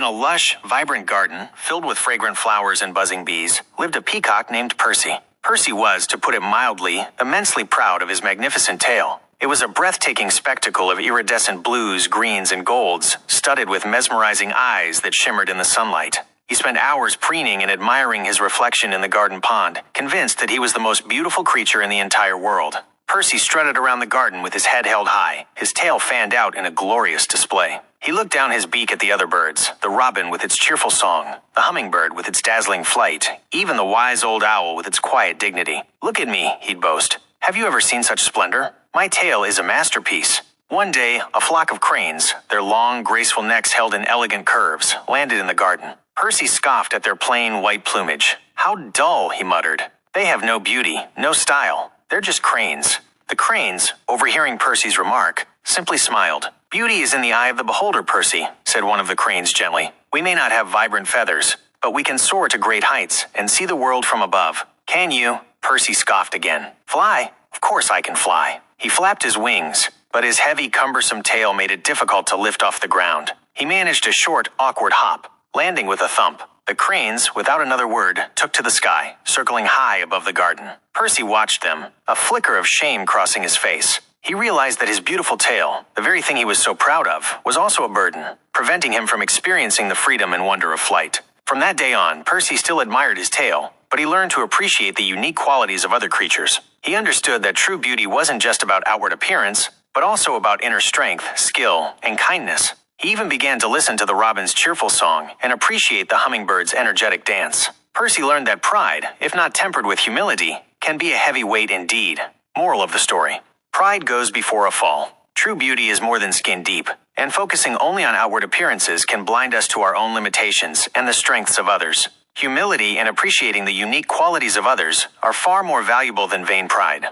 In a lush, vibrant garden, filled with fragrant flowers and buzzing bees, lived a peacock named Percy. Percy was, to put it mildly, immensely proud of his magnificent tail. It was a breathtaking spectacle of iridescent blues, greens, and golds, studded with mesmerizing eyes that shimmered in the sunlight. He spent hours preening and admiring his reflection in the garden pond, convinced that he was the most beautiful creature in the entire world. Percy strutted around the garden with his head held high, his tail fanned out in a glorious display. He looked down his beak at the other birds, the robin with its cheerful song, the hummingbird with its dazzling flight, even the wise old owl with its quiet dignity. "Look at me," he'd boast. "Have you ever seen such splendor? My tail is a masterpiece." One day, a flock of cranes, their long, graceful necks held in elegant curves, landed in the garden. Percy scoffed at their plain white plumage. "How dull," he muttered. "They have no beauty, no style. They're just cranes." The cranes, overhearing Percy's remark, simply smiled. "Beauty is in the eye of the beholder, Percy," said one of the cranes gently. "We may not have vibrant feathers, but we can soar to great heights and see the world from above." "Can you?" Percy scoffed again. "Fly? Of course I can fly." He flapped his wings, but his heavy, cumbersome tail made it difficult to lift off the ground. He managed a short, awkward hop, landing with a thump. The cranes, without another word, took to the sky, circling high above the garden. Percy watched them, a flicker of shame crossing his face. He realized that his beautiful tail, the very thing he was so proud of, was also a burden, preventing him from experiencing the freedom and wonder of flight. From that day on, Percy still admired his tail, but he learned to appreciate the unique qualities of other creatures. He understood that true beauty wasn't just about outward appearance, but also about inner strength, skill, and kindness. He even began to listen to the robin's cheerful song and appreciate the hummingbird's energetic dance. Percy learned that pride, if not tempered with humility, can be a heavy weight indeed. Moral of the story: pride goes before a fall. True beauty is more than skin deep, and focusing only on outward appearances can blind us to our own limitations and the strengths of others. Humility and appreciating the unique qualities of others are far more valuable than vain pride.